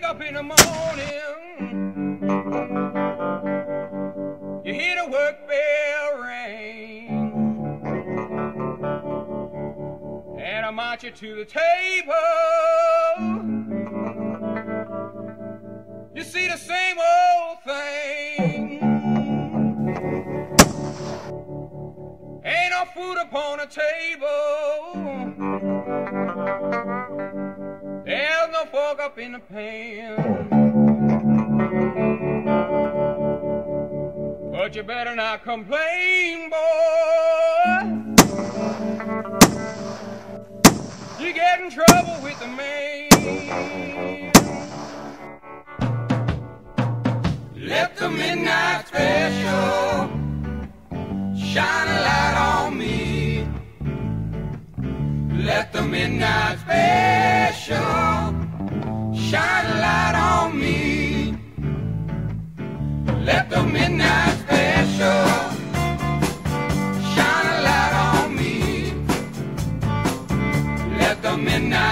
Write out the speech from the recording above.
up in the morning, you hear the work bell ring, and I march you to the table. You see the same old thing. Ain't no food upon the table. There's no fork up in the pan. But you better not complain, boy. You get in trouble with the man. Let the midnight special shine a light on me. Let the midnight special shine a light on me. Let the midnight special shine a light on me. Let the midnight